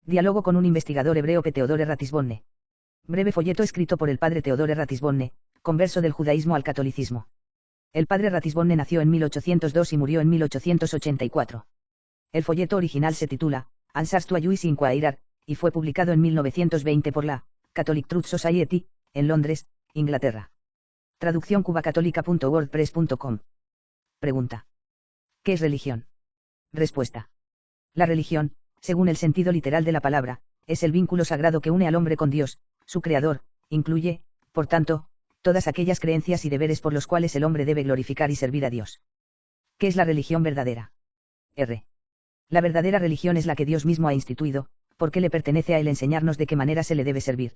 Diálogo con un investigador hebreo P. Theodore Ratisbonne. Breve folleto escrito por el padre Theodore Ratisbonne, converso del judaísmo al catolicismo. El padre Ratisbonne nació en 1802 y murió en 1884. El folleto original se titula Answers to a Jewish Inquirer, y fue publicado en 1920 por la Catholic Truth Society, en Londres, Inglaterra. Traducción cubacatólica.wordpress.com. Pregunta: ¿qué es religión? Respuesta: la religión, según el sentido literal de la palabra, es el vínculo sagrado que une al hombre con Dios, su creador. Incluye, por tanto, todas aquellas creencias y deberes por los cuales el hombre debe glorificar y servir a Dios. ¿Qué es la religión verdadera? R. La verdadera religión es la que Dios mismo ha instituido, porque le pertenece a él enseñarnos de qué manera se le debe servir.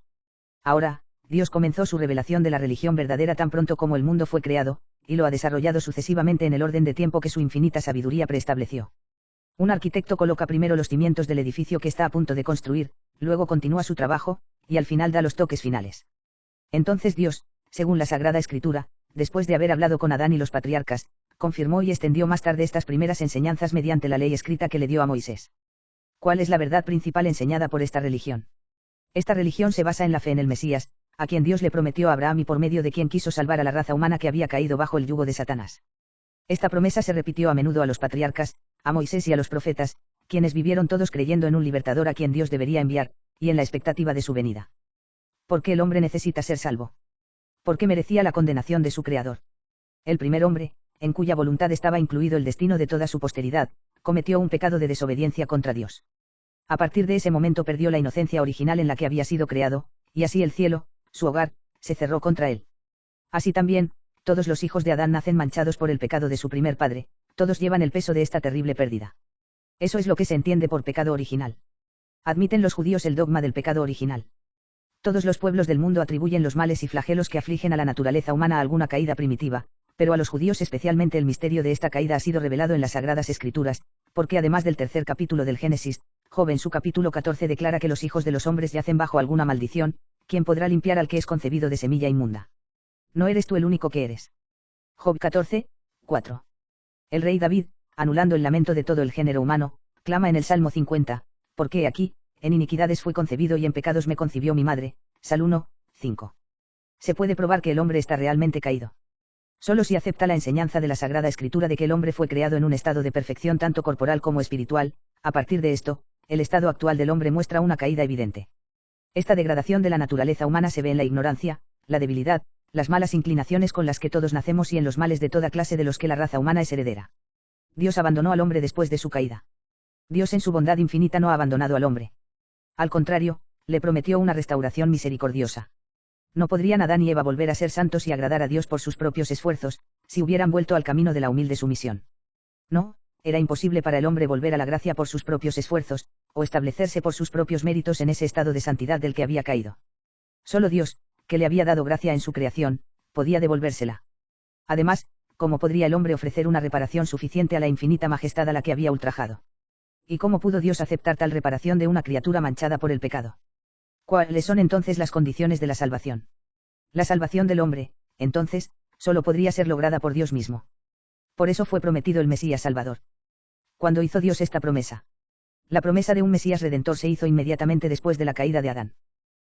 Ahora, Dios comenzó su revelación de la religión verdadera tan pronto como el mundo fue creado, y lo ha desarrollado sucesivamente en el orden de tiempo que su infinita sabiduría preestableció. Un arquitecto coloca primero los cimientos del edificio que está a punto de construir, luego continúa su trabajo, y al final da los toques finales. Entonces Dios, según la Sagrada Escritura, después de haber hablado con Adán y los patriarcas, confirmó y extendió más tarde estas primeras enseñanzas mediante la ley escrita que le dio a Moisés. ¿Cuál es la verdad principal enseñada por esta religión? Esta religión se basa en la fe en el Mesías, a quien Dios le prometió a Abraham y por medio de quien quiso salvar a la raza humana que había caído bajo el yugo de Satanás. Esta promesa se repitió a menudo a los patriarcas, a Moisés y a los profetas, quienes vivieron todos creyendo en un libertador a quien Dios debería enviar, y en la expectativa de su venida. ¿Por qué el hombre necesita ser salvo? ¿Por qué merecía la condenación de su creador? El primer hombre, en cuya voluntad estaba incluido el destino de toda su posteridad, cometió un pecado de desobediencia contra Dios. A partir de ese momento perdió la inocencia original en la que había sido creado, y así el cielo, su hogar, se cerró contra él. Así también, todos los hijos de Adán nacen manchados por el pecado de su primer padre, todos llevan el peso de esta terrible pérdida. Eso es lo que se entiende por pecado original. Admiten los judíos el dogma del pecado original. Todos los pueblos del mundo atribuyen los males y flagelos que afligen a la naturaleza humana a alguna caída primitiva, pero a los judíos especialmente el misterio de esta caída ha sido revelado en las Sagradas Escrituras, porque además del tercer capítulo del Génesis, Job en su capítulo 14 declara que los hijos de los hombres yacen bajo alguna maldición. ¿Quién podrá limpiar al que es concebido de semilla inmunda? No eres tú el único que eres. Job 14, 4. El rey David, anulando el lamento de todo el género humano, clama en el Salmo 50, porque aquí, en iniquidades fui concebido y en pecados me concibió mi madre. Sal 1, 5. Se puede probar que el hombre está realmente caído. Solo si acepta la enseñanza de la Sagrada Escritura de que el hombre fue creado en un estado de perfección tanto corporal como espiritual. A partir de esto, el estado actual del hombre muestra una caída evidente. Esta degradación de la naturaleza humana se ve en la ignorancia, la debilidad, las malas inclinaciones con las que todos nacemos y en los males de toda clase de los que la raza humana es heredera. Dios abandonó al hombre después de su caída. Dios en su bondad infinita no ha abandonado al hombre. Al contrario, le prometió una restauración misericordiosa. No podrían Adán y Eva volver a ser santos y agradar a Dios por sus propios esfuerzos, si hubieran vuelto al camino de la humilde sumisión. No, era imposible para el hombre volver a la gracia por sus propios esfuerzos, o establecerse por sus propios méritos en ese estado de santidad del que había caído. Solo Dios, que le había dado gracia en su creación, podía devolvérsela. Además, ¿cómo podría el hombre ofrecer una reparación suficiente a la infinita majestad a la que había ultrajado? ¿Y cómo pudo Dios aceptar tal reparación de una criatura manchada por el pecado? ¿Cuáles son entonces las condiciones de la salvación? La salvación del hombre, entonces, solo podría ser lograda por Dios mismo. Por eso fue prometido el Mesías Salvador. ¿Cuándo hizo Dios esta promesa? La promesa de un Mesías Redentor se hizo inmediatamente después de la caída de Adán.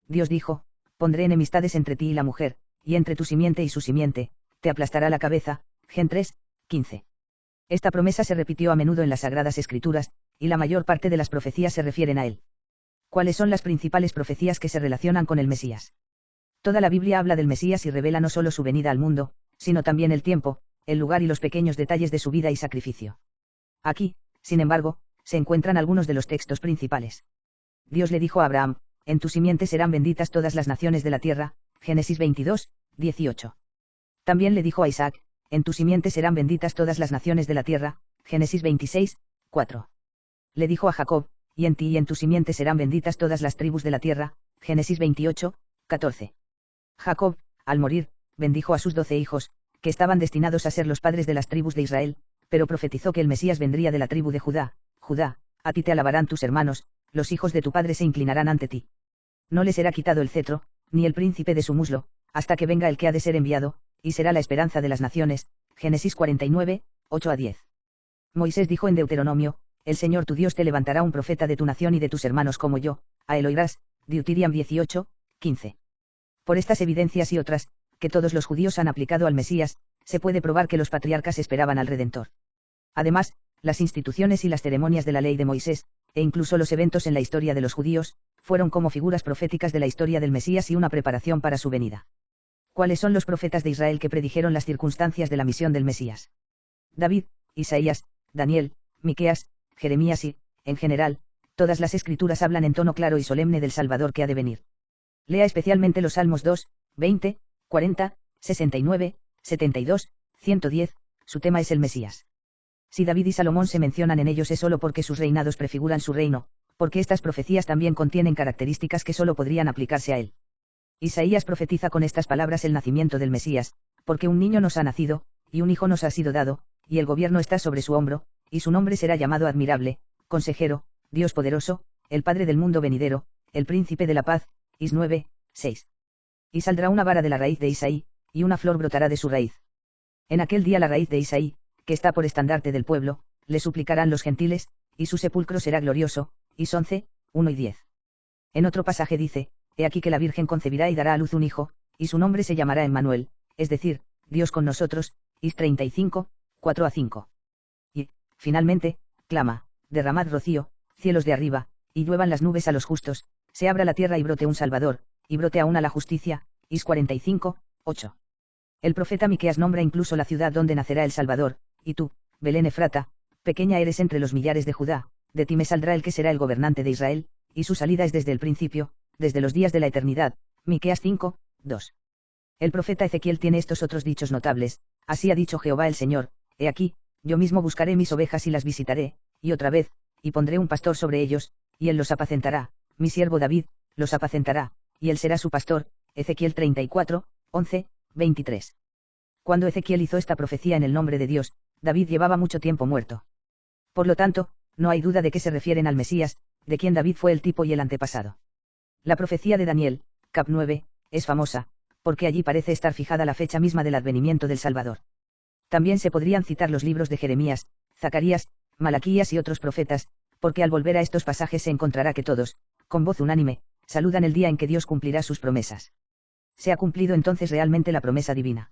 Dios dijo: pondré enemistades entre ti y la mujer, y entre tu simiente y su simiente, te aplastará la cabeza. Gen 3, 15. Esta promesa se repitió a menudo en las Sagradas Escrituras, y la mayor parte de las profecías se refieren a él. ¿Cuáles son las principales profecías que se relacionan con el Mesías? Toda la Biblia habla del Mesías y revela no solo su venida al mundo, sino también el tiempo, el lugar y los pequeños detalles de su vida y sacrificio. Aquí, sin embargo, se encuentran algunos de los textos principales. Dios le dijo a Abraham: en tu simiente serán benditas todas las naciones de la tierra. Génesis 22, 18. También le dijo a Isaac: en tu simiente serán benditas todas las naciones de la tierra. Génesis 26, 4. Le dijo a Jacob: y en ti y en tu simiente serán benditas todas las tribus de la tierra. Génesis 28, 14. Jacob, al morir, bendijo a sus 12 hijos, que estaban destinados a ser los padres de las tribus de Israel, pero profetizó que el Mesías vendría de la tribu de Judá. Judá, a ti te alabarán tus hermanos, los hijos de tu padre se inclinarán ante ti. No le será quitado el cetro, ni el príncipe de su muslo, hasta que venga el que ha de ser enviado, y será la esperanza de las naciones. Génesis 49, 8 a 10. Moisés dijo en Deuteronomio: el Señor tu Dios te levantará un profeta de tu nación y de tus hermanos como yo, a él oirás, Deuteronomio 18, 15. Por estas evidencias y otras, que todos los judíos han aplicado al Mesías, se puede probar que los patriarcas esperaban al Redentor. Además, las instituciones y las ceremonias de la ley de Moisés, e incluso los eventos en la historia de los judíos, fueron como figuras proféticas de la historia del Mesías y una preparación para su venida. ¿Cuáles son los profetas de Israel que predijeron las circunstancias de la misión del Mesías? David, Isaías, Daniel, Miqueas, Jeremías y, en general, todas las escrituras hablan en tono claro y solemne del Salvador que ha de venir. Lea especialmente los Salmos 2, 20, 40, 69, 72, 110, su tema es el Mesías. Si David y Salomón se mencionan en ellos es solo porque sus reinados prefiguran su reino, porque estas profecías también contienen características que solo podrían aplicarse a él. Isaías profetiza con estas palabras el nacimiento del Mesías, porque un niño nos ha nacido, y un hijo nos ha sido dado, y el gobierno está sobre su hombro, y su nombre será llamado Admirable, Consejero, Dios Poderoso, el Padre del mundo venidero, el Príncipe de la Paz, Is 9, 6. Y saldrá una vara de la raíz de Isaí, y una flor brotará de su raíz. En aquel día la raíz de Isaí, que está por estandarte del pueblo, le suplicarán los gentiles, y su sepulcro será glorioso, Is 11, 1 y 10. En otro pasaje dice, he aquí que la Virgen concebirá y dará a luz un hijo, y su nombre se llamará Emmanuel, es decir, Dios con nosotros, Is 35, 4 a 5. Y, finalmente, clama, derramad rocío, cielos de arriba, y lluevan las nubes a los justos, se abra la tierra y brote un Salvador, y brote aún a la justicia, Is 45, 8. El profeta Miqueas nombra incluso la ciudad donde nacerá el Salvador, y tú, Belén Efrata, pequeña eres entre los millares de Judá, de ti me saldrá el que será el gobernante de Israel, y su salida es desde el principio, desde los días de la eternidad, Miqueas 5, 2. El profeta Ezequiel tiene estos otros dichos notables, así ha dicho Jehová el Señor, he aquí, yo mismo buscaré mis ovejas y las visitaré, y otra vez, y pondré un pastor sobre ellos, y él los apacentará, mi siervo David, los apacentará, y él será su pastor, Ezequiel 34, 11, 23. Cuando Ezequiel hizo esta profecía en el nombre de Dios, David llevaba mucho tiempo muerto. Por lo tanto, no hay duda de que se refieren al Mesías, de quien David fue el tipo y el antepasado. La profecía de Daniel, cap 9, es famosa, porque allí parece estar fijada la fecha misma del advenimiento del Salvador. También se podrían citar los libros de Jeremías, Zacarías, Malaquías y otros profetas, porque al volver a estos pasajes se encontrará que todos, con voz unánime, saludan el día en que Dios cumplirá sus promesas. Se ha cumplido entonces realmente la promesa divina.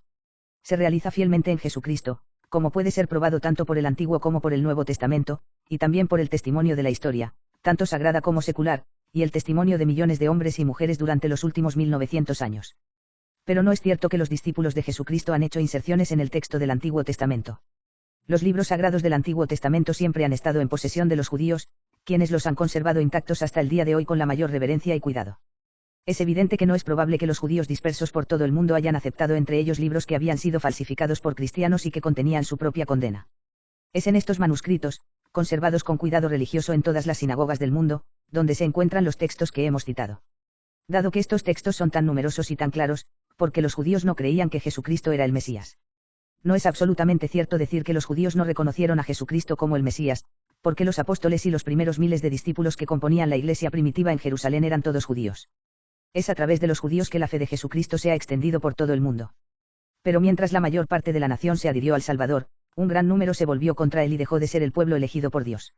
Se realiza fielmente en Jesucristo, como puede ser probado tanto por el Antiguo como por el Nuevo Testamento, y también por el testimonio de la historia, tanto sagrada como secular, y el testimonio de millones de hombres y mujeres durante los últimos 1900 años. Pero no es cierto que los discípulos de Jesucristo han hecho inserciones en el texto del Antiguo Testamento. Los libros sagrados del Antiguo Testamento siempre han estado en posesión de los judíos, quienes los han conservado intactos hasta el día de hoy con la mayor reverencia y cuidado. Es evidente que no es probable que los judíos dispersos por todo el mundo hayan aceptado entre ellos libros que habían sido falsificados por cristianos y que contenían su propia condena. Es en estos manuscritos, conservados con cuidado religioso en todas las sinagogas del mundo, donde se encuentran los textos que hemos citado. Dado que estos textos son tan numerosos y tan claros, porque los judíos no creían que Jesucristo era el Mesías. No es absolutamente cierto decir que los judíos no reconocieron a Jesucristo como el Mesías, porque los apóstoles y los primeros miles de discípulos que componían la iglesia primitiva en Jerusalén eran todos judíos. Es a través de los judíos que la fe de Jesucristo se ha extendido por todo el mundo. Pero mientras la mayor parte de la nación se adhirió al Salvador, un gran número se volvió contra él y dejó de ser el pueblo elegido por Dios.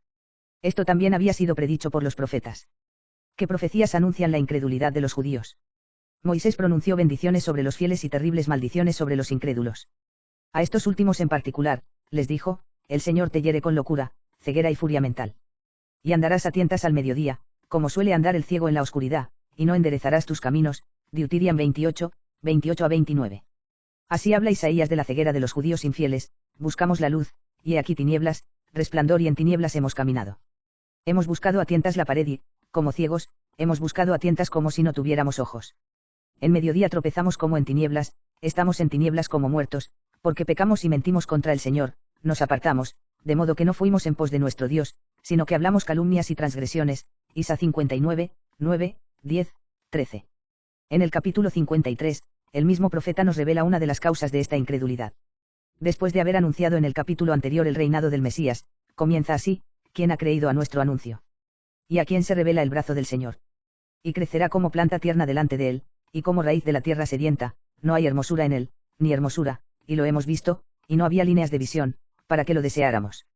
Esto también había sido predicho por los profetas. ¿Qué profecías anuncian la incredulidad de los judíos? Moisés pronunció bendiciones sobre los fieles y terribles maldiciones sobre los incrédulos. A estos últimos en particular, les dijo, el Señor te hiere con locura, ceguera y furia mental. Y andarás a tientas al mediodía, como suele andar el ciego en la oscuridad, y no enderezarás tus caminos, Deuteronomio 28, 28 a 29. Así habla Isaías de la ceguera de los judíos infieles, buscamos la luz, y he aquí tinieblas, resplandor y en tinieblas hemos caminado. Hemos buscado a tientas la pared y, como ciegos, hemos buscado a tientas como si no tuviéramos ojos. En mediodía tropezamos como en tinieblas, estamos en tinieblas como muertos, porque pecamos y mentimos contra el Señor, nos apartamos, de modo que no fuimos en pos de nuestro Dios, sino que hablamos calumnias y transgresiones, Isa 59, 9, 10, 13. En el capítulo 53, el mismo profeta nos revela una de las causas de esta incredulidad. Después de haber anunciado en el capítulo anterior el reinado del Mesías, comienza así, ¿quién ha creído a nuestro anuncio? ¿Y a quién se revela el brazo del Señor? Y crecerá como planta tierna delante de él, y como raíz de la tierra sedienta, no hay hermosura en él, ni hermosura, y lo hemos visto, y no había líneas de visión, para que lo deseáramos.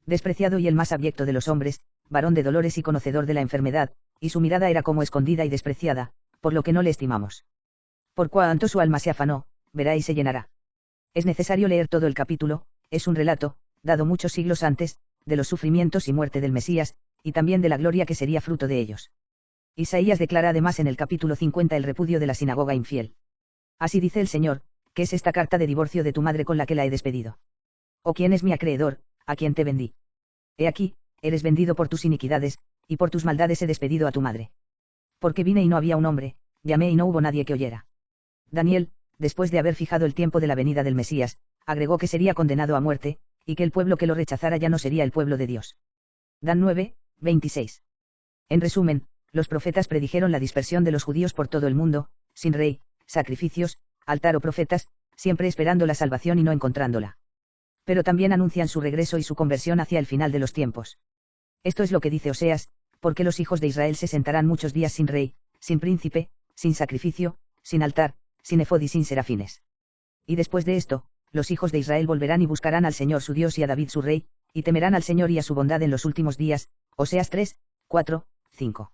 Despreciado y el más abyecto de los hombres, varón de dolores y conocedor de la enfermedad, y su mirada era como escondida y despreciada, por lo que no le estimamos. Por cuanto su alma se afanó, verá y se llenará. Es necesario leer todo el capítulo, es un relato, dado muchos siglos antes, de los sufrimientos y muerte del Mesías, y también de la gloria que sería fruto de ellos. Isaías declara además en el capítulo 50 el repudio de la sinagoga infiel. Así dice el Señor, ¿qué es esta carta de divorcio de tu madre con la que la he despedido? ¿O quién es mi acreedor, a quien te vendí? He aquí, eres vendido por tus iniquidades, y por tus maldades he despedido a tu madre. Porque vine y no había un hombre, llamé y no hubo nadie que oyera. Daniel, después de haber fijado el tiempo de la venida del Mesías, agregó que sería condenado a muerte, y que el pueblo que lo rechazara ya no sería el pueblo de Dios. Dan 9, 26. En resumen, los profetas predijeron la dispersión de los judíos por todo el mundo, sin rey, sacrificios, altar o profetas, siempre esperando la salvación y no encontrándola. Pero también anuncian su regreso y su conversión hacia el final de los tiempos. Esto es lo que dice Oseas, porque los hijos de Israel se sentarán muchos días sin rey, sin príncipe, sin sacrificio, sin altar, sin efod y sin serafines. Y después de esto, los hijos de Israel volverán y buscarán al Señor su Dios y a David su rey, y temerán al Señor y a su bondad en los últimos días. Oseas 3, 4, 5.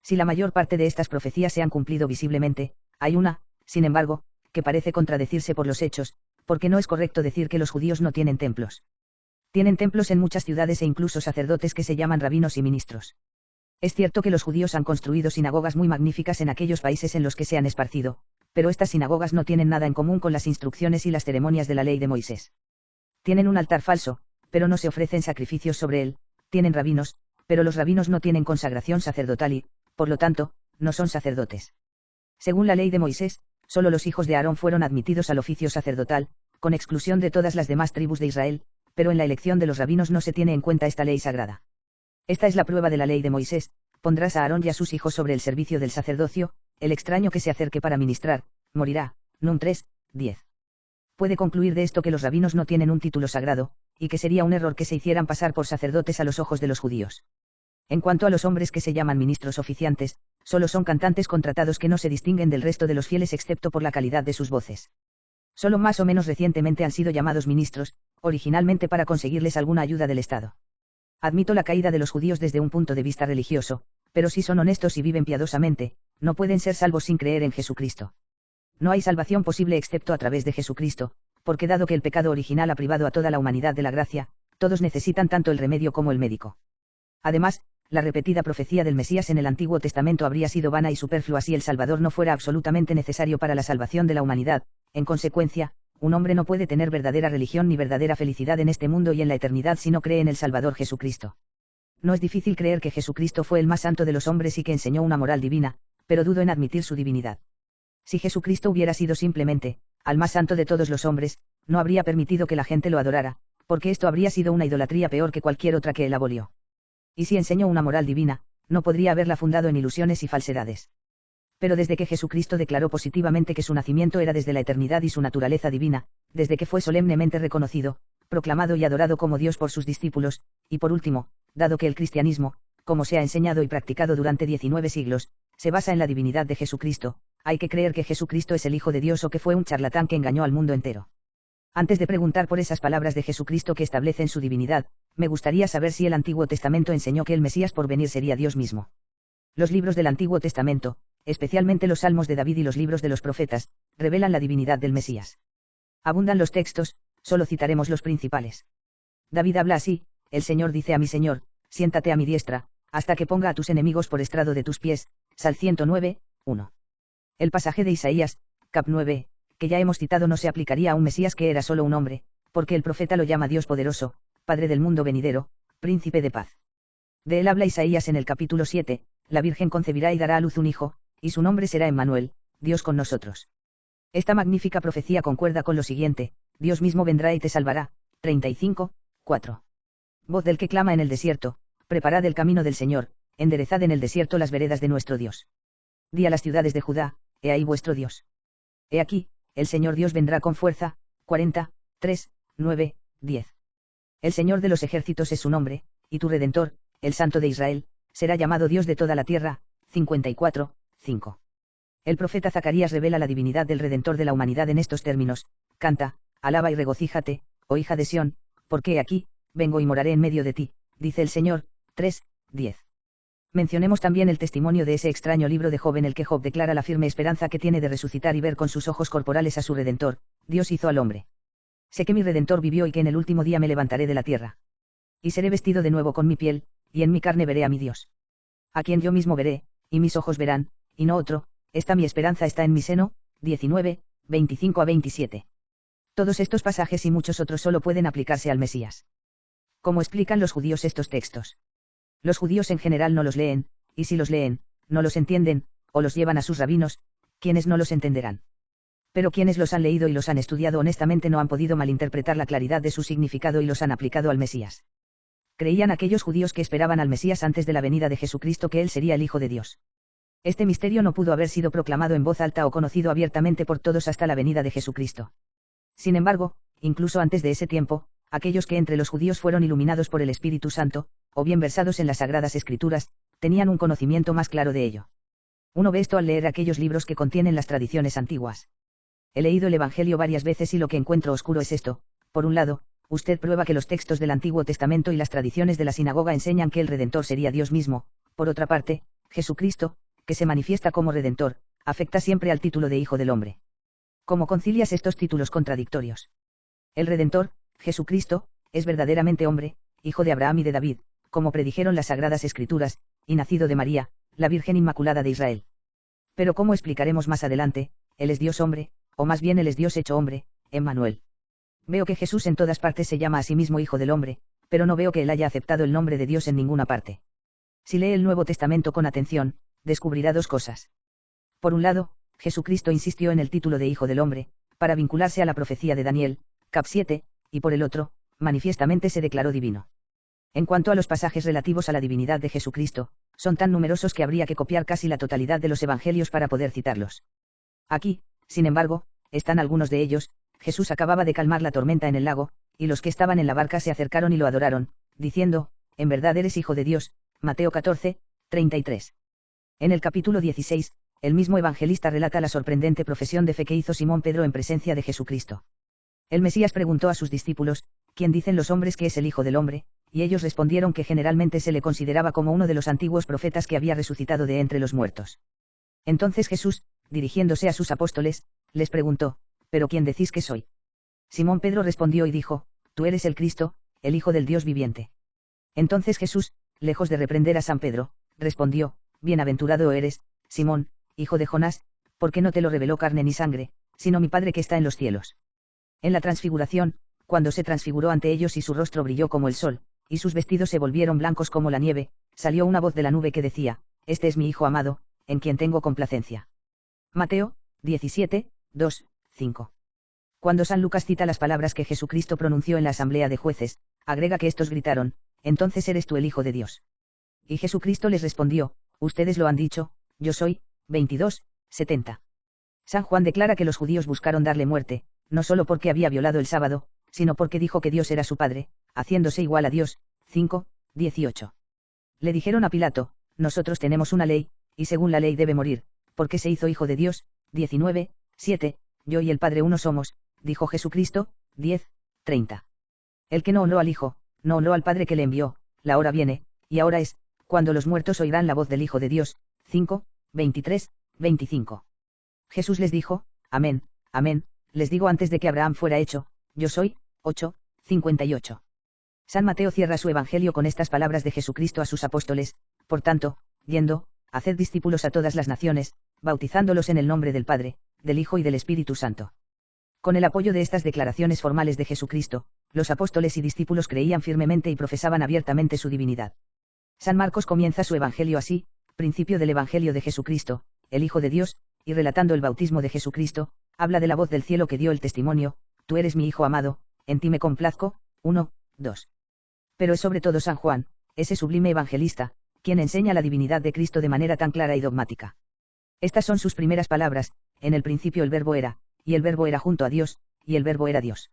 Si la mayor parte de estas profecías se han cumplido visiblemente, hay una, sin embargo, que parece contradecirse por los hechos, porque no es correcto decir que los judíos no tienen templos. Tienen templos en muchas ciudades e incluso sacerdotes que se llaman rabinos y ministros. Es cierto que los judíos han construido sinagogas muy magníficas en aquellos países en los que se han esparcido, pero estas sinagogas no tienen nada en común con las instrucciones y las ceremonias de la ley de Moisés. Tienen un altar falso, pero no se ofrecen sacrificios sobre él, tienen rabinos, pero los rabinos no tienen consagración sacerdotal y, por lo tanto, no son sacerdotes. Según la ley de Moisés, solo los hijos de Aarón fueron admitidos al oficio sacerdotal, con exclusión de todas las demás tribus de Israel, pero en la elección de los rabinos no se tiene en cuenta esta ley sagrada. Esta es la prueba de la ley de Moisés: pondrás a Aarón y a sus hijos sobre el servicio del sacerdocio, el extraño que se acerque para ministrar, morirá. Num 3, 10. Puede concluir de esto que los rabinos no tienen un título sagrado, y que sería un error que se hicieran pasar por sacerdotes a los ojos de los judíos. En cuanto a los hombres que se llaman ministros oficiantes, solo son cantantes contratados que no se distinguen del resto de los fieles excepto por la calidad de sus voces. Solo más o menos recientemente han sido llamados ministros, originalmente para conseguirles alguna ayuda del Estado. Admito la caída de los judíos desde un punto de vista religioso, pero si son honestos y viven piadosamente, no pueden ser salvos sin creer en Jesucristo. No hay salvación posible excepto a través de Jesucristo, porque dado que el pecado original ha privado a toda la humanidad de la gracia, todos necesitan tanto el remedio como el médico. Además, la repetida profecía del Mesías en el Antiguo Testamento habría sido vana y superflua si el Salvador no fuera absolutamente necesario para la salvación de la humanidad. En consecuencia, un hombre no puede tener verdadera religión ni verdadera felicidad en este mundo y en la eternidad si no cree en el Salvador Jesucristo. No es difícil creer que Jesucristo fue el más santo de los hombres y que enseñó una moral divina, pero dudo en admitir su divinidad. Si Jesucristo hubiera sido simplemente, al más santo de todos los hombres, no habría permitido que la gente lo adorara, porque esto habría sido una idolatría peor que cualquier otra que él abolió. Y si enseñó una moral divina, no podría haberla fundado en ilusiones y falsedades. Pero desde que Jesucristo declaró positivamente que su nacimiento era desde la eternidad y su naturaleza divina, desde que fue solemnemente reconocido, proclamado y adorado como Dios por sus discípulos, y por último, dado que el cristianismo, como se ha enseñado y practicado durante 19 siglos, se basa en la divinidad de Jesucristo, hay que creer que Jesucristo es el Hijo de Dios o que fue un charlatán que engañó al mundo entero. Antes de preguntar por esas palabras de Jesucristo que establecen su divinidad, me gustaría saber si el Antiguo Testamento enseñó que el Mesías por venir sería Dios mismo. Los libros del Antiguo Testamento, especialmente los Salmos de David y los libros de los profetas, revelan la divinidad del Mesías. Abundan los textos, solo citaremos los principales. David habla así: el Señor dice a mi Señor, siéntate a mi diestra, hasta que ponga a tus enemigos por estrado de tus pies. Sal 109, 1. El pasaje de Isaías, cap 9, que ya hemos citado, no se aplicaría a un Mesías que era solo un hombre, porque el profeta lo llama Dios poderoso, Padre del mundo venidero, Príncipe de paz. De él habla Isaías en el capítulo 7, la Virgen concebirá y dará a luz un hijo, y su nombre será Emmanuel, Dios con nosotros. Esta magnífica profecía concuerda con lo siguiente: Dios mismo vendrá y te salvará. 35, 4. Voz del que clama en el desierto, preparad el camino del Señor, enderezad en el desierto las veredas de nuestro Dios. Di a las ciudades de Judá: he ahí vuestro Dios. He aquí, el Señor Dios vendrá con fuerza. 40, 3, 9, 10. El Señor de los ejércitos es su nombre, y tu Redentor, el Santo de Israel, será llamado Dios de toda la tierra. 54, 5. El profeta Zacarías revela la divinidad del Redentor de la humanidad en estos términos: canta, alaba y regocíjate, oh hija de Sión, porque he aquí, vengo y moraré en medio de ti, dice el Señor. 3:10. Mencionemos también el testimonio de ese extraño libro de Job en el que Job declara la firme esperanza que tiene de resucitar y ver con sus ojos corporales a su Redentor. Dios hizo al hombre. Sé que mi Redentor vivió y que en el último día me levantaré de la tierra. Y seré vestido de nuevo con mi piel, y en mi carne veré a mi Dios. A quien yo mismo veré, y mis ojos verán, y no otro, esta mi esperanza está en mi seno. 19, 25-27. Todos estos pasajes y muchos otros solo pueden aplicarse al Mesías. ¿Cómo explican los judíos estos textos? Los judíos en general no los leen, y si los leen, no los entienden, o los llevan a sus rabinos, quienes no los entenderán. Pero quienes los han leído y los han estudiado honestamente no han podido malinterpretar la claridad de su significado y los han aplicado al Mesías. Creían aquellos judíos que esperaban al Mesías antes de la venida de Jesucristo que él sería el Hijo de Dios. Este misterio no pudo haber sido proclamado en voz alta o conocido abiertamente por todos hasta la venida de Jesucristo. Sin embargo, incluso antes de ese tiempo, aquellos que entre los judíos fueron iluminados por el Espíritu Santo, o bien versados en las Sagradas Escrituras, tenían un conocimiento más claro de ello. Uno ve esto al leer aquellos libros que contienen las tradiciones antiguas. He leído el Evangelio varias veces y lo que encuentro oscuro es esto: por un lado, usted prueba que los textos del Antiguo Testamento y las tradiciones de la sinagoga enseñan que el Redentor sería Dios mismo; por otra parte, Jesucristo, que se manifiesta como Redentor, afecta siempre al título de Hijo del Hombre. ¿Cómo concilias estos títulos contradictorios? El Redentor, Jesucristo, es verdaderamente hombre, hijo de Abraham y de David, como predijeron las Sagradas Escrituras, y nacido de María, la Virgen Inmaculada de Israel. Pero ¿cómo explicaremos más adelante, él es Dios hombre, o más bien él es Dios hecho hombre, Emmanuel? Veo que Jesús en todas partes se llama a sí mismo Hijo del Hombre, pero no veo que él haya aceptado el nombre de Dios en ninguna parte. Si lee el Nuevo Testamento con atención, descubrirá dos cosas. Por un lado, Jesucristo insistió en el título de Hijo del Hombre, para vincularse a la profecía de Daniel, cap 7, y por el otro, manifiestamente se declaró divino. En cuanto a los pasajes relativos a la divinidad de Jesucristo, son tan numerosos que habría que copiar casi la totalidad de los evangelios para poder citarlos. Aquí, sin embargo, están algunos de ellos. Jesús acababa de calmar la tormenta en el lago, y los que estaban en la barca se acercaron y lo adoraron, diciendo: en verdad eres Hijo de Dios. Mateo 14, 33. En el capítulo 16, el mismo evangelista relata la sorprendente profesión de fe que hizo Simón Pedro en presencia de Jesucristo. El Mesías preguntó a sus discípulos: ¿quién dicen los hombres que es el Hijo del Hombre? Y ellos respondieron que generalmente se le consideraba como uno de los antiguos profetas que había resucitado de entre los muertos. Entonces Jesús, dirigiéndose a sus apóstoles, les preguntó: ¿pero quién decís que soy? Simón Pedro respondió y dijo: tú eres el Cristo, el Hijo del Dios viviente. Entonces Jesús, lejos de reprender a San Pedro, respondió: bienaventurado eres, Simón, hijo de Jonás, porque no te lo reveló carne ni sangre, sino mi Padre que está en los cielos. En la transfiguración, cuando se transfiguró ante ellos y su rostro brilló como el sol, y sus vestidos se volvieron blancos como la nieve, salió una voz de la nube que decía: este es mi Hijo amado, en quien tengo complacencia. Mateo 17, 2, 5. Cuando San Lucas cita las palabras que Jesucristo pronunció en la asamblea de jueces, agrega que estos gritaron: entonces eres tú el Hijo de Dios. Y Jesucristo les respondió: ustedes lo han dicho, yo soy. 22, 70. San Juan declara que los judíos buscaron darle muerte, no solo porque había violado el sábado, sino porque dijo que Dios era su Padre, haciéndose igual a Dios. 5, 18. Le dijeron a Pilato: nosotros tenemos una ley, y según la ley debe morir, porque se hizo Hijo de Dios. 19, 7. Yo y el Padre uno somos, dijo Jesucristo. 10, 30. El que no honró al Hijo, no honró al Padre que le envió. La hora viene, y ahora es, cuando los muertos oirán la voz del Hijo de Dios. 5, 23, 25. Jesús les dijo: amén, amén, les digo antes de que Abraham fuera hecho, yo soy. 8, 58. San Mateo cierra su evangelio con estas palabras de Jesucristo a sus apóstoles: por tanto, yendo, haced discípulos a todas las naciones, bautizándolos en el nombre del Padre, del Hijo y del Espíritu Santo. Con el apoyo de estas declaraciones formales de Jesucristo, los apóstoles y discípulos creían firmemente y profesaban abiertamente su divinidad. San Marcos comienza su evangelio así: principio del evangelio de Jesucristo, el Hijo de Dios, y relatando el bautismo de Jesucristo, habla de la voz del cielo que dio el testimonio: tú eres mi Hijo amado, en ti me complazco. 1, 2. Pero es sobre todo San Juan, ese sublime evangelista, quien enseña la divinidad de Cristo de manera tan clara y dogmática. Estas son sus primeras palabras: en el principio el Verbo era, y el Verbo era junto a Dios, y el Verbo era Dios.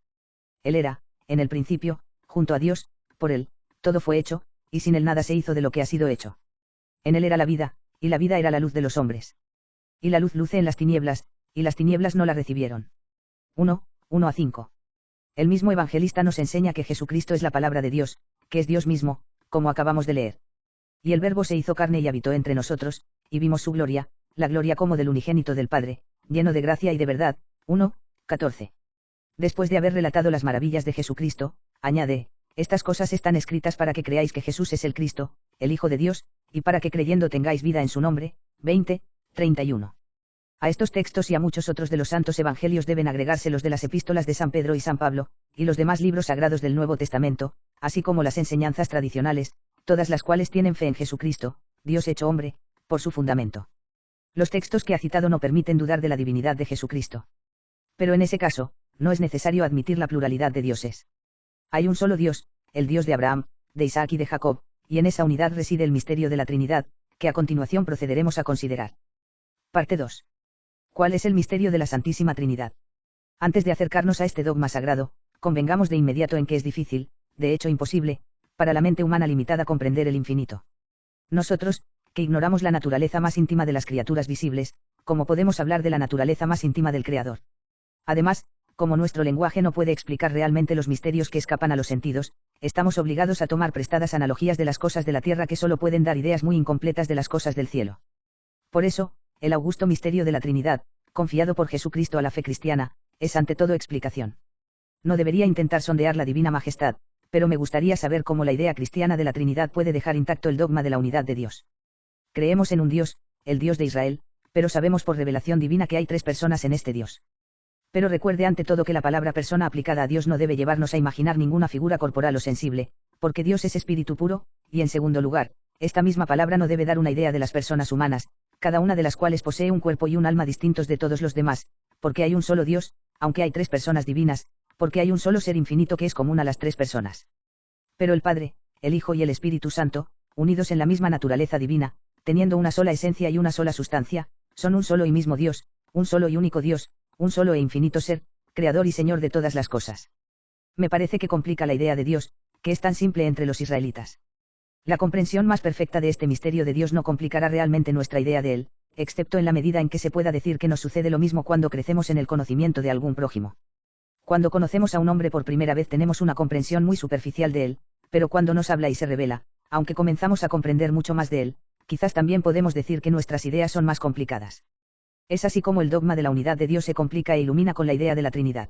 Él era, en el principio, junto a Dios, por él, todo fue hecho, y sin él nada se hizo de lo que ha sido hecho. En él era la vida, y la vida era la luz de los hombres. Y la luz luce en las tinieblas, y las tinieblas no la recibieron. 1, 1-5. El mismo evangelista nos enseña que Jesucristo es la palabra de Dios, que es Dios mismo, como acabamos de leer. Y el Verbo se hizo carne y habitó entre nosotros, y vimos su gloria, la gloria como del unigénito del Padre, lleno de gracia y de verdad. 1:14. Después de haber relatado las maravillas de Jesucristo, añade, estas cosas están escritas para que creáis que Jesús es el Cristo, el Hijo de Dios, y para que creyendo tengáis vida en su nombre. 20:31. A estos textos y a muchos otros de los santos evangelios deben agregarse los de las epístolas de San Pedro y San Pablo, y los demás libros sagrados del Nuevo Testamento, así como las enseñanzas tradicionales, todas las cuales tienen fe en Jesucristo, Dios hecho hombre, por su fundamento. Los textos que ha citado no permiten dudar de la divinidad de Jesucristo. Pero en ese caso, no es necesario admitir la pluralidad de dioses. Hay un solo Dios, el Dios de Abraham, de Isaac y de Jacob, y en esa unidad reside el misterio de la Trinidad, que a continuación procederemos a considerar. Parte 2. ¿Cuál es el misterio de la Santísima Trinidad? Antes de acercarnos a este dogma sagrado, convengamos de inmediato en que es difícil, de hecho imposible, para la mente humana limitada comprender el infinito. Nosotros, que ignoramos la naturaleza más íntima de las criaturas visibles, ¿cómo podemos hablar de la naturaleza más íntima del Creador? Además, como nuestro lenguaje no puede explicar realmente los misterios que escapan a los sentidos, estamos obligados a tomar prestadas analogías de las cosas de la tierra que solo pueden dar ideas muy incompletas de las cosas del cielo. Por eso, el augusto misterio de la Trinidad, confiado por Jesucristo a la fe cristiana, es ante todo explicación. No debería intentar sondear la divina majestad, pero me gustaría saber cómo la idea cristiana de la Trinidad puede dejar intacto el dogma de la unidad de Dios. Creemos en un Dios, el Dios de Israel, pero sabemos por revelación divina que hay 3 personas en este Dios. Pero recuerde ante todo que la palabra persona aplicada a Dios no debe llevarnos a imaginar ninguna figura corporal o sensible, porque Dios es espíritu puro, y en segundo lugar, esta misma palabra no debe dar una idea de las personas humanas, cada una de las cuales posee un cuerpo y un alma distintos de todos los demás, porque hay un solo Dios, aunque hay 3 personas divinas, porque hay un solo ser infinito que es común a las 3 personas. Pero el Padre, el Hijo y el Espíritu Santo, unidos en la misma naturaleza divina, teniendo una sola esencia y una sola sustancia, son un solo y mismo Dios, un solo y único Dios, un solo e infinito ser, creador y señor de todas las cosas. Me parece que complica la idea de Dios, que es tan simple entre los israelitas. La comprensión más perfecta de este misterio de Dios no complicará realmente nuestra idea de él, excepto en la medida en que se pueda decir que nos sucede lo mismo cuando crecemos en el conocimiento de algún prójimo. Cuando conocemos a un hombre por primera vez tenemos una comprensión muy superficial de él, pero cuando nos habla y se revela, aunque comenzamos a comprender mucho más de él, quizás también podemos decir que nuestras ideas son más complicadas. Es así como el dogma de la unidad de Dios se complica e ilumina con la idea de la Trinidad.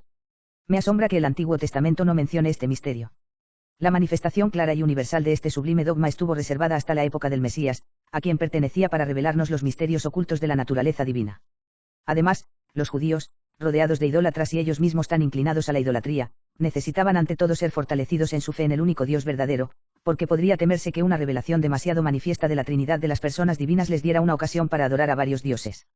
Me asombra que el Antiguo Testamento no mencione este misterio. La manifestación clara y universal de este sublime dogma estuvo reservada hasta la época del Mesías, a quien pertenecía para revelarnos los misterios ocultos de la naturaleza divina. Además, los judíos, rodeados de idólatras y ellos mismos tan inclinados a la idolatría, necesitaban ante todo ser fortalecidos en su fe en el único Dios verdadero, porque podría temerse que una revelación demasiado manifiesta de la Trinidad de las personas divinas les diera una ocasión para adorar a varios dioses.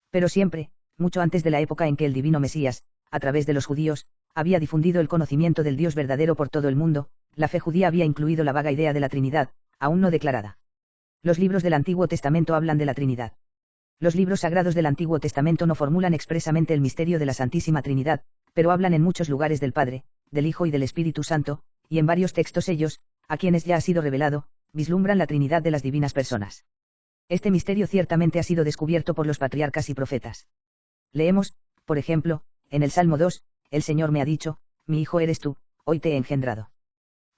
Pero siempre, mucho antes de la época en que el divino Mesías, a través de los judíos, había difundido el conocimiento del Dios verdadero por todo el mundo, la fe judía había incluido la vaga idea de la Trinidad, aún no declarada. Los libros del Antiguo Testamento hablan de la Trinidad. Los libros sagrados del Antiguo Testamento no formulan expresamente el misterio de la Santísima Trinidad, pero hablan en muchos lugares del Padre, del Hijo y del Espíritu Santo, y en varios textos ellos, a quienes ya ha sido revelado, vislumbran la Trinidad de las divinas personas. Este misterio ciertamente ha sido descubierto por los patriarcas y profetas. Leemos, por ejemplo, en el Salmo 2, el Señor me ha dicho, mi hijo eres tú, hoy te he engendrado.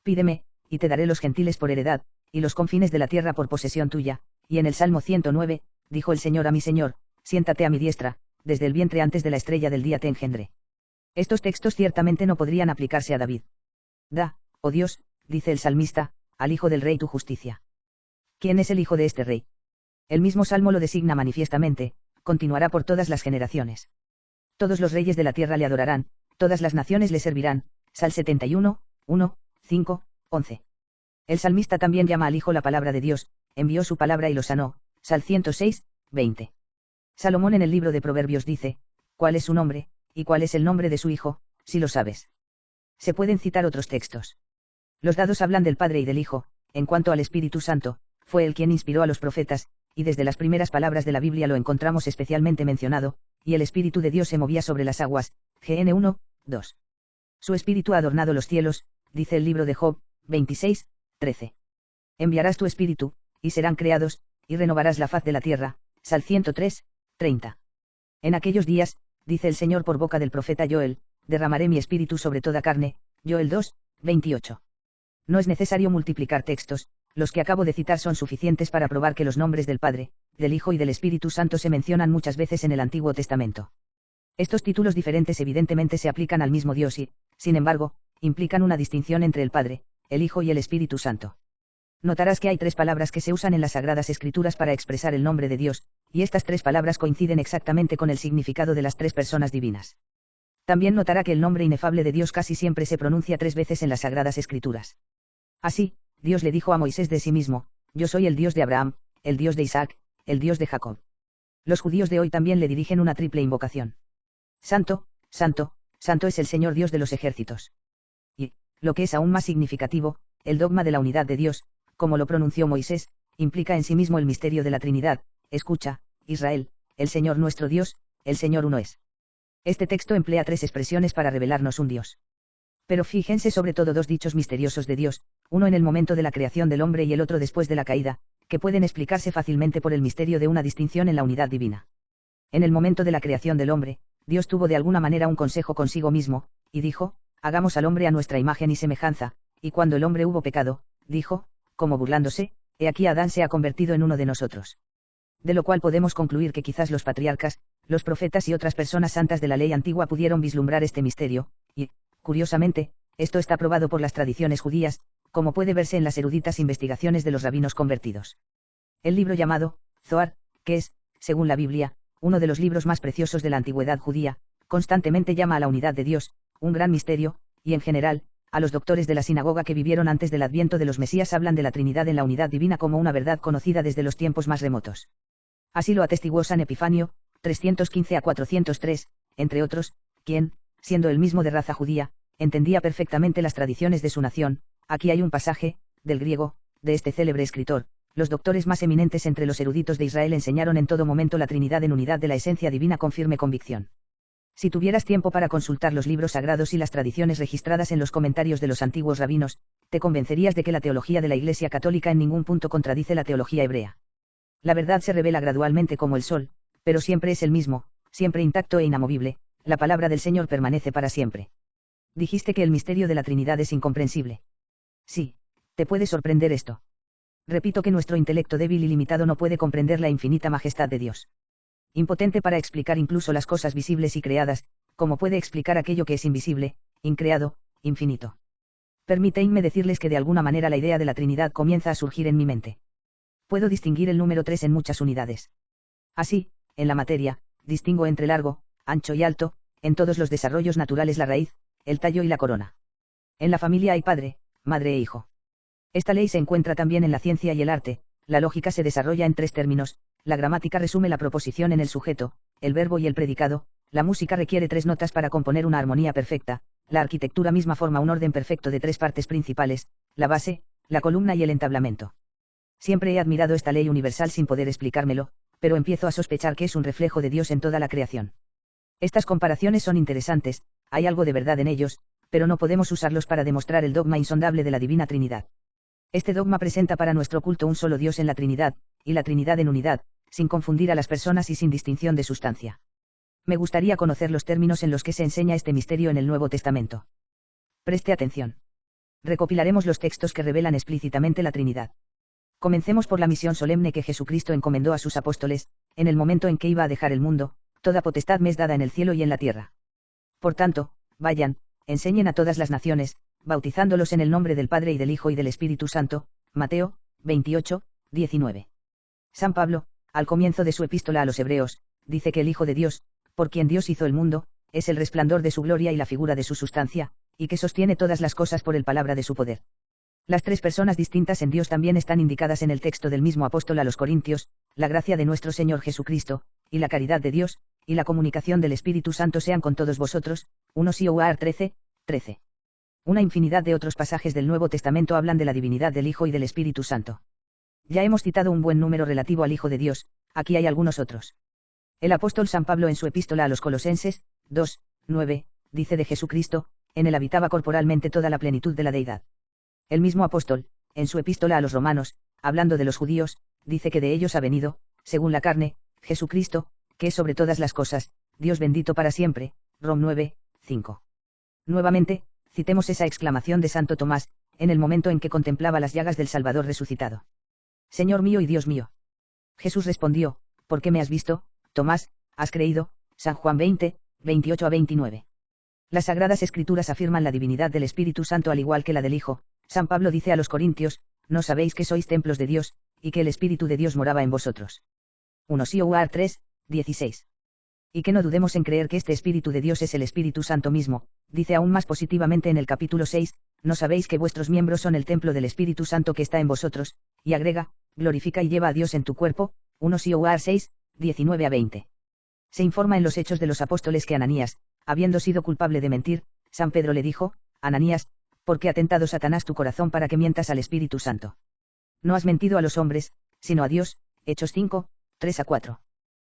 Pídeme, y te daré los gentiles por heredad, y los confines de la tierra por posesión tuya, y en el Salmo 109, dijo el Señor a mi Señor, siéntate a mi diestra, desde el vientre antes de la estrella del día te engendré. Estos textos ciertamente no podrían aplicarse a David. Da, oh Dios, dice el salmista, al hijo del rey tu justicia. ¿Quién es el hijo de este rey? El mismo Salmo lo designa manifiestamente, continuará por todas las generaciones. Todos los reyes de la tierra le adorarán, todas las naciones le servirán. Sal 71, 1, 5, 11. El salmista también llama al Hijo la palabra de Dios, envió su palabra y lo sanó. Sal 106, 20. Salomón en el libro de Proverbios dice, ¿cuál es su nombre, y cuál es el nombre de su hijo, si lo sabes? Se pueden citar otros textos. Los dados hablan del Padre y del Hijo. En cuanto al Espíritu Santo, fue él quien inspiró a los profetas, y desde las primeras palabras de la Biblia lo encontramos especialmente mencionado, y el Espíritu de Dios se movía sobre las aguas. GN 1, 2. Su Espíritu ha adornado los cielos, dice el libro de Job, 26, 13. Enviarás tu Espíritu, y serán creados, y renovarás la faz de la tierra. Sal 103, 30. En aquellos días, dice el Señor por boca del profeta Joel, derramaré mi espíritu sobre toda carne, Joel 2, 28. No es necesario multiplicar textos, los que acabo de citar son suficientes para probar que los nombres del Padre, del Hijo y del Espíritu Santo se mencionan muchas veces en el Antiguo Testamento. Estos títulos diferentes evidentemente se aplican al mismo Dios y, sin embargo, implican una distinción entre el Padre, el Hijo y el Espíritu Santo. Notarás que hay tres palabras que se usan en las Sagradas Escrituras para expresar el nombre de Dios, y estas tres palabras coinciden exactamente con el significado de las tres personas divinas. También notará que el nombre inefable de Dios casi siempre se pronuncia tres veces en las Sagradas Escrituras. Así, Dios le dijo a Moisés de sí mismo: yo soy el Dios de Abraham, el Dios de Isaac, el Dios de Jacob. Los judíos de hoy también le dirigen una triple invocación. Santo, santo, santo es el Señor Dios de los ejércitos. Y, lo que es aún más significativo, el dogma de la unidad de Dios, como lo pronunció Moisés, implica en sí mismo el misterio de la Trinidad. Escucha, Israel, el Señor nuestro Dios, el Señor uno es. Este texto emplea tres expresiones para revelarnos un Dios. Pero fíjense sobre todo dos dichos misteriosos de Dios, uno en el momento de la creación del hombre y el otro después de la caída, que pueden explicarse fácilmente por el misterio de una distinción en la unidad divina. En el momento de la creación del hombre, Dios tuvo de alguna manera un consejo consigo mismo, y dijo: hagamos al hombre a nuestra imagen y semejanza, y cuando el hombre hubo pecado, dijo, como burlándose: he aquí Adán se ha convertido en uno de nosotros. De lo cual podemos concluir que quizás los patriarcas, los profetas y otras personas santas de la ley antigua pudieron vislumbrar este misterio, y, curiosamente, esto está probado por las tradiciones judías, como puede verse en las eruditas investigaciones de los rabinos convertidos. El libro llamado Zohar, que es, según la Biblia, uno de los libros más preciosos de la antigüedad judía, constantemente llama a la unidad de Dios, un gran misterio, y en general, a los doctores de la sinagoga que vivieron antes del adviento de los Mesías hablan de la Trinidad en la unidad divina como una verdad conocida desde los tiempos más remotos. Así lo atestiguó San Epifanio, 315 a 403, entre otros, quien, siendo él mismo de raza judía, entendía perfectamente las tradiciones de su nación. Aquí hay un pasaje, del griego, de este célebre escritor: los doctores más eminentes entre los eruditos de Israel enseñaron en todo momento la Trinidad en unidad de la esencia divina con firme convicción. Si tuvieras tiempo para consultar los libros sagrados y las tradiciones registradas en los comentarios de los antiguos rabinos, te convencerías de que la teología de la Iglesia católica en ningún punto contradice la teología hebrea. La verdad se revela gradualmente como el sol, pero siempre es el mismo, siempre intacto e inamovible. La palabra del Señor permanece para siempre. Dijiste que el misterio de la Trinidad es incomprensible. Sí, te puede sorprender esto. Repito que nuestro intelecto débil y limitado no puede comprender la infinita majestad de Dios. Impotente para explicar incluso las cosas visibles y creadas, ¿cómo puede explicar aquello que es invisible, increado, infinito? Permíteme decirles que de alguna manera la idea de la Trinidad comienza a surgir en mi mente. Puedo distinguir el número 3 en muchas unidades. Así, en la materia, distingo entre largo, ancho y alto, en todos los desarrollos naturales la raíz, el tallo y la corona. En la familia hay padre, madre e hijo. Esta ley se encuentra también en la ciencia y el arte. La lógica se desarrolla en tres términos: la gramática resume la proposición en el sujeto, el verbo y el predicado; la música requiere tres notas para componer una armonía perfecta; la arquitectura misma forma un orden perfecto de tres partes principales: la base, la columna y el entablamento. Siempre he admirado esta ley universal sin poder explicármelo, pero empiezo a sospechar que es un reflejo de Dios en toda la creación. Estas comparaciones son interesantes, hay algo de verdad en ellos, pero no podemos usarlos para demostrar el dogma insondable de la Divina Trinidad. Este dogma presenta para nuestro culto un solo Dios en la Trinidad, y la Trinidad en unidad, sin confundir a las personas y sin distinción de sustancia. Me gustaría conocer los términos en los que se enseña este misterio en el Nuevo Testamento. Preste atención. Recopilaremos los textos que revelan explícitamente la Trinidad. Comencemos por la misión solemne que Jesucristo encomendó a sus apóstoles, en el momento en que iba a dejar el mundo: toda potestad me es dada en el cielo y en la tierra. Por tanto, vayan, enseñen a todas las naciones, bautizándolos en el nombre del Padre y del Hijo y del Espíritu Santo. Mateo 28, 19. San Pablo, al comienzo de su epístola a los Hebreos, dice que el Hijo de Dios, por quien Dios hizo el mundo, es el resplandor de su gloria y la figura de su sustancia, y que sostiene todas las cosas por el palabra de su poder. Las tres personas distintas en Dios también están indicadas en el texto del mismo apóstol a los Corintios: la gracia de nuestro Señor Jesucristo, y la caridad de Dios, y la comunicación del Espíritu Santo sean con todos vosotros. 1 Corintios 13, 13. Una infinidad de otros pasajes del Nuevo Testamento hablan de la divinidad del Hijo y del Espíritu Santo. Ya hemos citado un buen número relativo al Hijo de Dios, aquí hay algunos otros. El apóstol San Pablo en su epístola a los Colosenses, 2, 9, dice de Jesucristo: en él habitaba corporalmente toda la plenitud de la deidad. El mismo apóstol, en su epístola a los Romanos, hablando de los judíos, dice que de ellos ha venido, según la carne, Jesucristo, que es sobre todas las cosas, Dios bendito para siempre. Rom 9, 5. Nuevamente, citemos esa exclamación de Santo Tomás, en el momento en que contemplaba las llagas del Salvador resucitado. Señor mío y Dios mío. Jesús respondió, ¿por qué me has visto, Tomás, has creído? San Juan 20, 28-29. Las Sagradas Escrituras afirman la divinidad del Espíritu Santo al igual que la del Hijo. San Pablo dice a los Corintios, ¿no sabéis que sois templos de Dios, y que el Espíritu de Dios moraba en vosotros? 1 Cor 3, 16. Y que no dudemos en creer que este Espíritu de Dios es el Espíritu Santo mismo, dice aún más positivamente en el capítulo 6, ¿no sabéis que vuestros miembros son el templo del Espíritu Santo que está en vosotros? Y agrega, glorifica y lleva a Dios en tu cuerpo, 1 Cor 6, 19-20. Se informa en los Hechos de los Apóstoles que Ananías, habiendo sido culpable de mentir, San Pedro le dijo, Ananías, ¿por qué ha tentado Satanás tu corazón para que mientas al Espíritu Santo? No has mentido a los hombres, sino a Dios. Hechos 5, 3-4.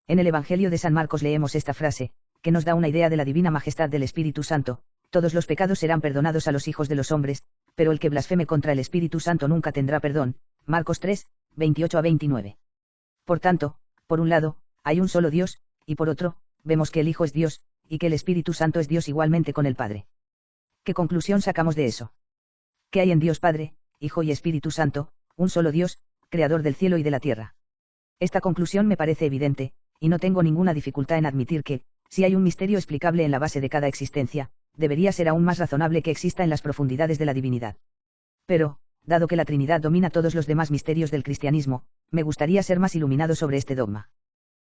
En el Evangelio de San Marcos leemos esta frase, que nos da una idea de la divina majestad del Espíritu Santo: todos los pecados serán perdonados a los hijos de los hombres, pero el que blasfeme contra el Espíritu Santo nunca tendrá perdón. Marcos 3, 28-29. Por tanto, por un lado, hay un solo Dios, y por otro, vemos que el Hijo es Dios, y que el Espíritu Santo es Dios igualmente con el Padre. ¿Qué conclusión sacamos de eso? Que hay en Dios Padre, Hijo y Espíritu Santo, un solo Dios, creador del cielo y de la tierra. Esta conclusión me parece evidente, y no tengo ninguna dificultad en admitir que, si hay un misterio explicable en la base de cada existencia, debería ser aún más razonable que exista en las profundidades de la divinidad. Pero, dado que la Trinidad domina todos los demás misterios del cristianismo, me gustaría ser más iluminado sobre este dogma.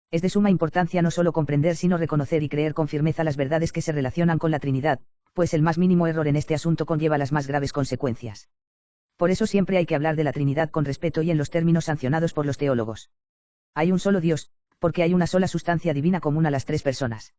Es de suma importancia no solo comprender sino reconocer y creer con firmeza las verdades que se relacionan con la Trinidad, pues el más mínimo error en este asunto conlleva las más graves consecuencias. Por eso siempre hay que hablar de la Trinidad con respeto y en los términos sancionados por los teólogos. Hay un solo Dios, porque hay una sola sustancia divina común a las tres personas.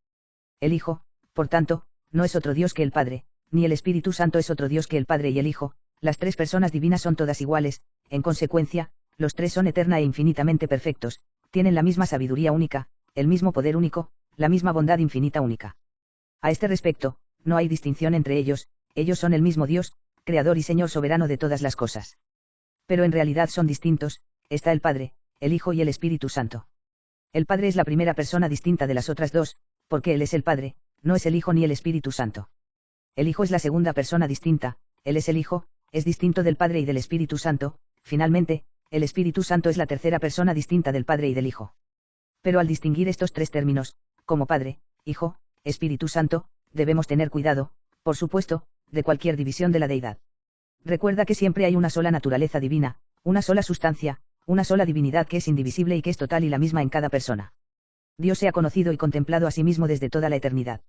El Hijo, por tanto, no es otro Dios que el Padre, ni el Espíritu Santo es otro Dios que el Padre y el Hijo. Las tres personas divinas son todas iguales, en consecuencia, los tres son eterna e infinitamente perfectos, tienen la misma sabiduría única, el mismo poder único, la misma bondad infinita única. A este respecto, no hay distinción entre ellos son el mismo Dios, Creador y Señor soberano de todas las cosas. Pero en realidad son distintos, está el Padre, el Hijo y el Espíritu Santo. El Padre es la primera persona distinta de las otras dos, porque Él es el Padre, no es el Hijo ni el Espíritu Santo. El Hijo es la segunda persona distinta, Él es el Hijo, es distinto del Padre y del Espíritu Santo. Finalmente, el Espíritu Santo es la tercera persona distinta del Padre y del Hijo. Pero al distinguir estos tres términos, como Padre, Hijo, Espíritu Santo, debemos tener cuidado, por supuesto, de cualquier división de la deidad. Recuerda que siempre hay una sola naturaleza divina, una sola sustancia, una sola divinidad que es indivisible y que es total y la misma en cada persona. Dios se ha conocido y contemplado a sí mismo desde toda la eternidad.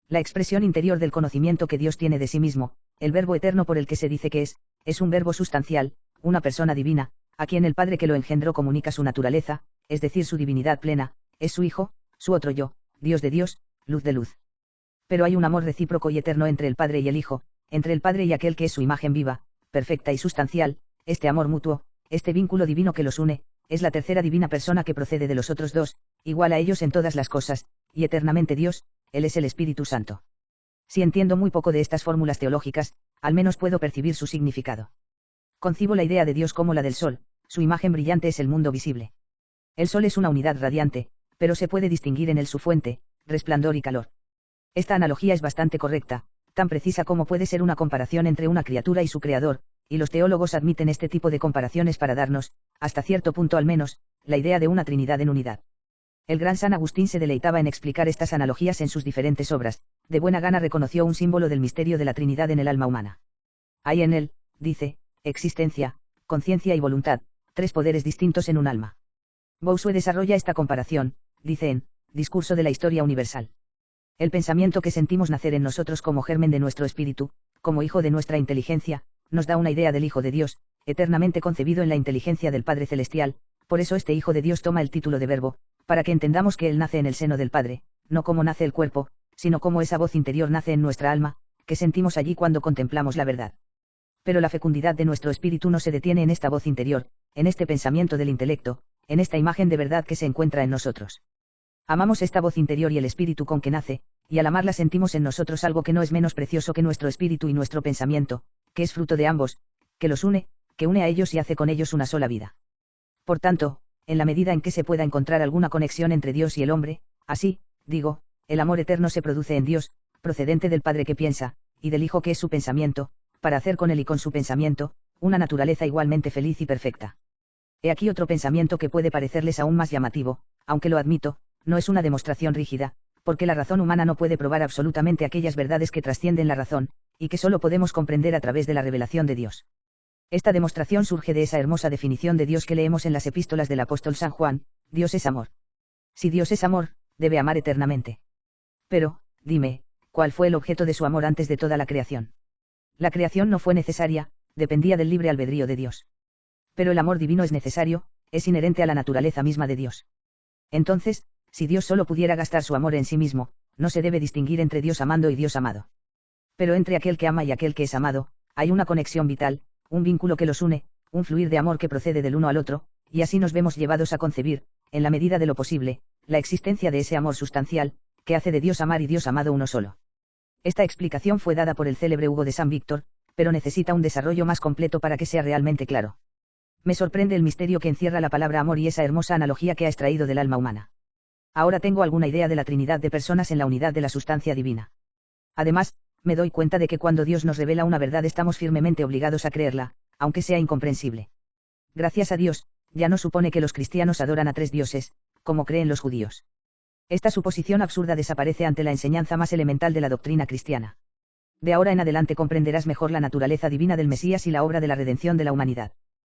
La expresión interior del conocimiento que Dios tiene de sí mismo, el verbo eterno por el que se dice que es un verbo sustancial, una persona divina, a quien el Padre que lo engendró comunica su naturaleza, es decir, su divinidad plena, es su Hijo, su otro yo, Dios de Dios, luz de luz. Pero hay un amor recíproco y eterno entre el Padre y el Hijo, entre el Padre y aquel que es su imagen viva, perfecta y sustancial. Este amor mutuo, este vínculo divino que los une, es la tercera divina persona que procede de los otros dos, igual a ellos en todas las cosas, y eternamente Dios, Él es el Espíritu Santo. Si entiendo muy poco de estas fórmulas teológicas, al menos puedo percibir su significado. Concibo la idea de Dios como la del Sol, su imagen brillante es el mundo visible. El Sol es una unidad radiante, pero se puede distinguir en él su fuente, resplandor y calor. Esta analogía es bastante correcta, tan precisa como puede ser una comparación entre una criatura y su creador, y los teólogos admiten este tipo de comparaciones para darnos, hasta cierto punto al menos, la idea de una Trinidad en unidad. El gran San Agustín se deleitaba en explicar estas analogías en sus diferentes obras, de buena gana reconoció un símbolo del misterio de la Trinidad en el alma humana. Hay en él, dice, existencia, conciencia y voluntad, tres poderes distintos en un alma. Bossuet desarrolla esta comparación, dice en Discurso de la Historia Universal. El pensamiento que sentimos nacer en nosotros como germen de nuestro espíritu, como hijo de nuestra inteligencia, nos da una idea del Hijo de Dios, eternamente concebido en la inteligencia del Padre Celestial. Por eso este Hijo de Dios toma el título de Verbo, para que entendamos que Él nace en el seno del Padre, no como nace el cuerpo, sino como esa voz interior nace en nuestra alma, que sentimos allí cuando contemplamos la verdad. Pero la fecundidad de nuestro espíritu no se detiene en esta voz interior, en este pensamiento del intelecto, en esta imagen de verdad que se encuentra en nosotros. Amamos esta voz interior y el espíritu con que nace, y al amarla sentimos en nosotros algo que no es menos precioso que nuestro espíritu y nuestro pensamiento, que es fruto de ambos, que los une, que une a ellos y hace con ellos una sola vida. Por tanto, en la medida en que se pueda encontrar alguna conexión entre Dios y el hombre, así, digo, el amor eterno se produce en Dios, procedente del Padre que piensa, y del Hijo que es su pensamiento, para hacer con él y con su pensamiento, una naturaleza igualmente feliz y perfecta. He aquí otro pensamiento que puede parecerles aún más llamativo, aunque lo admito, no es una demostración rígida, porque la razón humana no puede probar absolutamente aquellas verdades que trascienden la razón, y que solo podemos comprender a través de la revelación de Dios. Esta demostración surge de esa hermosa definición de Dios que leemos en las epístolas del apóstol San Juan: Dios es amor. Si Dios es amor, debe amar eternamente. Pero, dime, ¿cuál fue el objeto de su amor antes de toda la creación? La creación no fue necesaria, dependía del libre albedrío de Dios. Pero el amor divino es necesario, es inherente a la naturaleza misma de Dios. Entonces, si Dios solo pudiera gastar su amor en sí mismo, no se debe distinguir entre Dios amando y Dios amado. Pero entre aquel que ama y aquel que es amado, hay una conexión vital, un vínculo que los une, un fluir de amor que procede del uno al otro, y así nos vemos llevados a concebir, en la medida de lo posible, la existencia de ese amor sustancial, que hace de Dios amar y Dios amado uno solo. Esta explicación fue dada por el célebre Hugo de San Víctor, pero necesita un desarrollo más completo para que sea realmente claro. Me sorprende el misterio que encierra la palabra amor y esa hermosa analogía que ha extraído del alma humana. Ahora tengo alguna idea de la Trinidad de personas en la unidad de la sustancia divina. Además, me doy cuenta de que cuando Dios nos revela una verdad estamos firmemente obligados a creerla, aunque sea incomprensible. Gracias a Dios, ya no supone que los cristianos adoran a 3 dioses, como creen los judíos. Esta suposición absurda desaparece ante la enseñanza más elemental de la doctrina cristiana. De ahora en adelante comprenderás mejor la naturaleza divina del Mesías y la obra de la redención de la humanidad.